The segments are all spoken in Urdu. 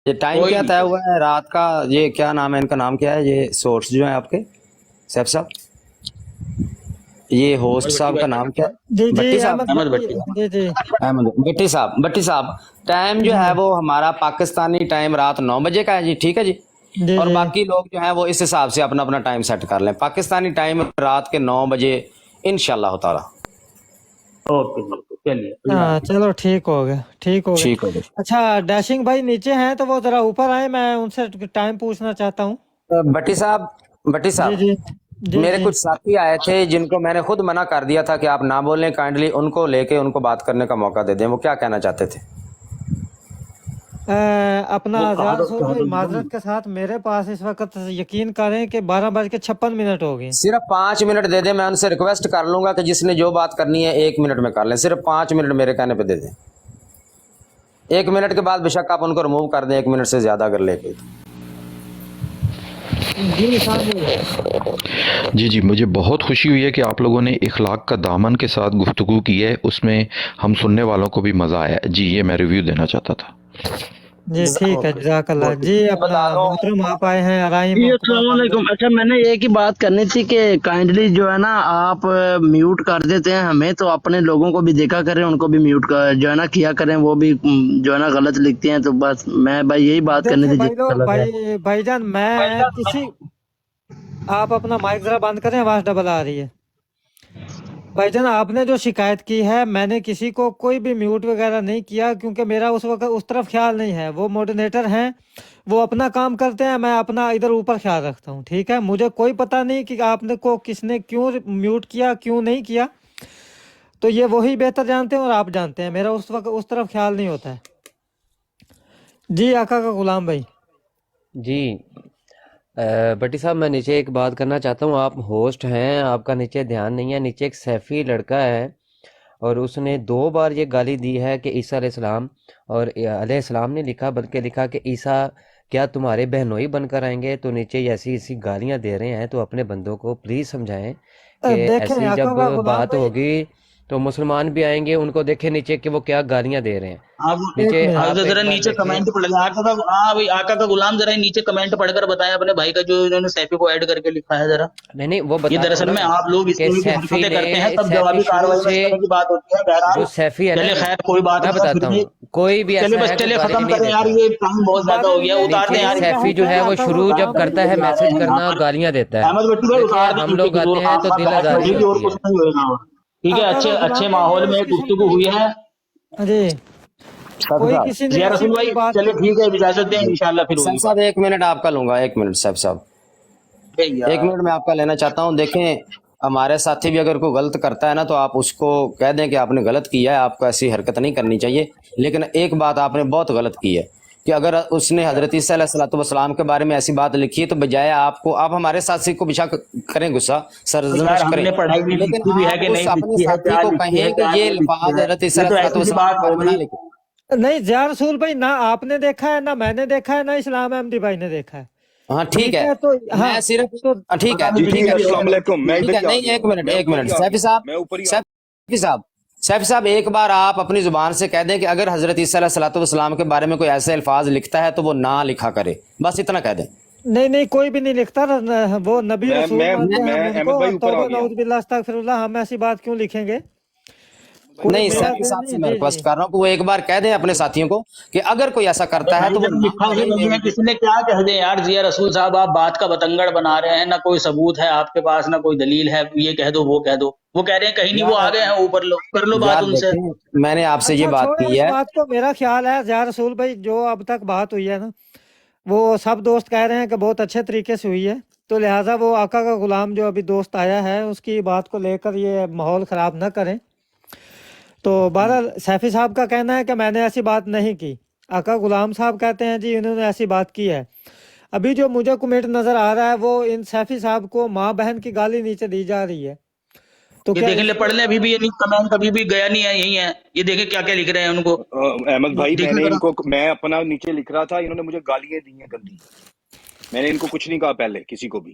یہ ٹائم کوئی کیا نہیں طے ہوا ہے رات کا؟ یہ کیا نام ہے ان کا؟ نام کیا ہے یہ سورس جو ہیں آپ کے سیف صاحب؟ یہ ہوسٹ احمد بھٹی صاحب کا بھائی، نام کیا ہے؟ جی جی بھٹی صاحب، احمد احمد بھٹی، بھٹی جی جی احمد بھٹی صاحب، ٹائم جو جی ہے وہ ہمارا پاکستانی ٹائم رات 9 بجے کا ہے جی، ٹھیک ہے جی؟ جی اور جی باقی لوگ جو ہیں وہ اس حساب سے اپنا اپنا ٹائم سیٹ کر لیں۔ پاکستانی ٹائم رات کے 9 بجے انشاءاللہ تعالی۔ اوکے اوکے، چلیے اللہ ہاں حافظ۔ چلو ٹھیک ہو گیا، ٹھیک ہو گیا۔ ٹھیک ہو گیا۔ اچھا ڈیشنگ بھائی نیچے ہیں تو وہ ذرا اوپر آئے، میں ان سے ٹائم پوچھنا چاہتا ہوں۔ بھٹی صاحب، جی جی جی میرے جی کچھ ساتھی آئے تھے جن کو میں نے خود منع کر دیا تھا کہ آپ نہ بولیں، کائنڈلی ان کو لے کے ان کو بات کرنے کا موقع دے دیں۔ وہ کیا کہنا چاہتے تھے؟ اپنا وہ کہاں آزاد رسول بھائی تو معذرت کے ساتھ میرے پاس اس وقت یقین کریں کہ 12:56 ہو گئے۔ صرف 5 منٹ دے دیں، میں ان سے ریکویسٹ کر لوں گا کہ جس نے جو بات کرنی ہے 1 منٹ میں کر لیں، صرف 5 منٹ میرے کہنے پہ دے دیں۔ 1 منٹ کے بعد بے شک آپ ان کو ریموو کر دیں، 1 منٹ سے زیادہ اگر لے گئی تو۔ جی ثانیہ بھائی۔ جی مجھے بہت خوشی ہوئی ہے کہ آپ لوگوں نے اخلاق کا دامن کے ساتھ گفتگو کی ہے، اس میں ہم سننے والوں کو بھی مزہ آیا ہے۔ جی یہ میں ریویو دینا چاہتا تھا۔ جی ٹھیک ہے، جزاک اللہ۔ جی اپنا بتا دو محترم آپ آئے ہیں ارائم جی محترم السلام آپ۔ علیکم۔ اچھا میں نے ایک ہی بات کرنی تھی کہ کائنڈلی جو ہے نا آپ میوٹ کر دیتے ہیں ہمیں، تو اپنے لوگوں کو بھی دیکھا کریں، ان کو بھی میوٹ جو ہے نا کیا کریں، وہ بھی جو ہے نا غلط لکھتے ہیں۔ تو بس میں بھائی یہی بات کرنی دیکھیں تھی بھائی جس لوگ، غلط ہے۔ بھائی جان میں کسی، آپ اپنا مائک ذرا بند کریں، آواز ڈبل آ رہی ہے۔ بھائی جان آپ نے جو شکایت کی ہے، میں نے کسی کو کوئی بھی میوٹ وغیرہ نہیں کیا، کیونکہ میرا اس وقت اس طرف خیال نہیں ہے۔ وہ موڈینیٹر ہیں، وہ اپنا کام کرتے ہیں، میں اپنا ادھر اوپر خیال رکھتا ہوں، ٹھیک ہے؟ مجھے کوئی پتہ نہیں کہ آپ نے کو کس نے کیوں میوٹ کیا، کیوں نہیں کیا، تو یہ وہی بہتر جانتے ہیں اور آپ جانتے ہیں، میرا اس وقت اس طرف خیال نہیں ہوتا ہے۔ جی آقا کا غلام بھائی۔ جی بٹی صاحب، میں نیچے ایک بات کرنا چاہتا ہوں۔ آپ ہوسٹ ہیں، آپ کا نیچے دھیان نہیں ہے۔ نیچے ایک سیفی لڑکا ہے اور اس نے 2 بار یہ گالی دی ہے کہ عیسیٰ علیہ السلام، اور علیہ السلام نے لکھا بلکہ لکھا کہ عیسیٰ کیا تمہارے بہنوئی بن کر آئیں گے؟ تو نیچے ایسی ایسی گالیاں دے رہے ہیں، تو اپنے بندوں کو پلیز سمجھائیں کہ دیکھیں ایسی آقا جب کا غلام بات بھائی، ہوگی تو مسلمان بھی آئیں گے، ان کو دیکھیں نیچے کہ وہ کیا گالیاں دے رہے ہیں۔ آپ ایک نیچے منٹ، آپ آپ ذرا ایک بار نیچے دیکھیں۔ کمنٹ پڑھ لیں۔ آقا کا، ہاں بھائی، آقا کا غلام ذرا نیچے کمنٹ پڑھ کر بتائیں اپنے بھائی کا جو انہوں نے سیفی کو ایڈ کر کے لکھا ہے ذرا۔ نہیں وہ یہ بتاتا ہوں دراصل نا میں میں آپ لوگ اس کہ طرح کی سیفی حرکتیں نے، کرتے ہیں تب سیفی جوابی شروع کارروائی میں سے، اس طرح کی بات ہوتی ہے۔ بہرحال جو سیفی ہے نا، چلے خیر کوئی بات میں نہیں، بتاتا پھر ہوں، بھی کوئی بھی چلے ایسا بس ہے جو چلے گالی ختم نہیں کریں یار، دیتا۔ یہ ٹائم بہت زیادہ ہو گیا، اتار دیں نیچے یار۔ سیفی جو ہے وہ شروع جب کرتا ہے میسج کرنا، گالیاں دیتا ہے۔ احمد بٹی بھائی دیکھیں اتار دیں ہم نیچے لوگ کی زور آتے ہیں خام تو خواہ دل بحث آزاری بڑھے گی اور ہوتی ہے۔ کچھ نہیں ہوئے گا۔ ٹھیک ہے، آقا اچھے کا اچھے غلام بھائی ماحول یہ میں کسی گفتگو نے، ہوئی ہے۔ جی سیف کوئی صاحب، کسی نے ضیاء ایسی رسول کوئی بھائی بات چلے ٹھیک ہے، اجازت دیں، انشاءاللہ پھر ہوگی سیف صاحب بات۔ 1 منٹ آپ کا لوں گا، 1 منٹ سیف صاحب، بھائی ایک یار منٹ میں آپ کا لینا چاہتا ہوں۔ دیکھیں ہمارے ساتھی بھی اگر کوئی غلط کرتا ہے نا تو آپ اس کو کہہ دیں کہ آپ نے غلط کیا ہے، آپ کو ایسی حرکت نہیں کرنی چاہیے۔ لیکن ایک بات آپ نے بہت غلط کی ہے کہ اگر اس نے حضرت عیسیٰ علیہ الصلوۃ والسلام کے بارے میں ایسی بات لکھی ہے تو بجائے آپ کو، آپ ہمارے ساتھی کو بشک کریں غصہ، یار، سرزنش ہم کریں، نے پڑھائی بھی لیکن لکھی بھی ہے کہ آپ اس نہیں اپنے لکھی ہے، ساتھی کیا کو لکھی ہے کہیں کہ کیا یہ نہیں لکھی الفاظ ہے، حضرت عیسیٰ یہ تو علیہ الصلوۃ ایسی سی والسلام بات کے ہو بارے میں نہ گئی۔ لکھیں۔ نہیں ضیاء رسول بھائی، نہ آپ نے دیکھا ہے، نہ میں نے دیکھا ہے، نہ اسلام احمدی بھائی نے دیکھا ہے، ہاں ٹھیک ٹھیک ہے، ہے؟ تو ہاں میں صرف تو ٹھیک پتہ ہے، نہیں جی ٹھیک ٹھیک ہے، ہے، کسی السلام علیکم، میں ٹھیک ادھر ہے، ہی آ نہیں گیا ایک ہوں، منٹ، میں ایک اوپر منٹ ہی آ سیفی گیا ہوں، صاحب، میں اوپر ہی آ گیا سیفی صاحب، سیفی صاحب ایک بار آپ اپنی زبان سے کہہ دیں کہ اگر حضرت عیسیٰ علیہ الصلوۃ والسلام کے بارے میں کوئی ایسے الفاظ لکھتا ہے تو وہ نہ لکھا کرے، بس اتنا کہہ دیں۔ نہیں نہیں، کوئی بھی نہیں لکھتا، وہ نبی میں رسول میں مانتے ہیں میں ہم ان احمد کو، بھائی اور اوپر آ توبہ گیا نعوذ ہوں۔ باللہ استغفر اللہ، ہم ایسی بات کیوں لکھیں گے؟ کوئی نہیں میرا سیفی دل صاحب سے نہیں۔ میں جی جی ریکویسٹ کر رہا ہوں کہ وہ ایک بار کہہ دیں اپنے ساتھیوں کو کہ اگر کوئی ایسا ارے کرتا ہے بھائی تو وہ جب نہ لکھا ہی کہیں نہیں ہے، کہ کسی نے کیا کہہ دیں یار؟ ضیاء رسول صاحب آپ بات کا بتنگڑ بنا رہے ہیں، نہ کوئی ثبوت ہے آپ کے پاس، نہ کوئی دلیل ہے، یہ کہہ دو وہ کہہ دو۔ وہ کہہ رہے ہیں کہیں نہیں، وہ یار آ گئے ہیں اوپر، لو کر لو بات یار ان سے۔ دیکھیں میں نے آپ سے یہ اچھا بات چھوڑیں کی اس ہے، بات کو، میرا خیال ہے ضیاء رسول بھائی جو اب تک بات ہوئی ہے نا، وہ سب دوست کہہ رہے ہیں کہ بہت اچھے طریقے سے ہوئی ہے، تو لہٰذا وہ آقا کا غلام جو ابھی دوست آیا ہے اس کی بات کو لے کر یہ ماحول خراب نہ کریں۔ تو بہرحال سیفی صاحب کا کہنا ہے کہ میں نے ایسی بات نہیں کی، آقا غلام صاحب کہتے ہیں جی انہوں نے ایسی بات کی ہے۔ ابھی جو مجھے کمنٹ نظر آ رہا ہے وہ ان سیفی صاحب کو ماں بہن کی گالی نیچے دی جا رہی ہے، تو یہ کیا دیکھیں لے، اس پڑھ میں، لیں، ابھی بھی یہ کمنٹ ابھی بھی گیا نہیں ہے، یہی ہے، یہ دیکھیں کیا کیا لکھ رہے ہیں ان کو، احمد بھائی میں دیکھیں نے ذرا۔ ان کو، میں اپنا نیچے لکھ رہا تھا، انہوں نے مجھے گالیاں دی ہیں گندی۔ میں نے ان کو کچھ نہیں کہا پہلے کسی کو بھی۔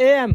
AM?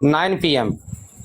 9 PM।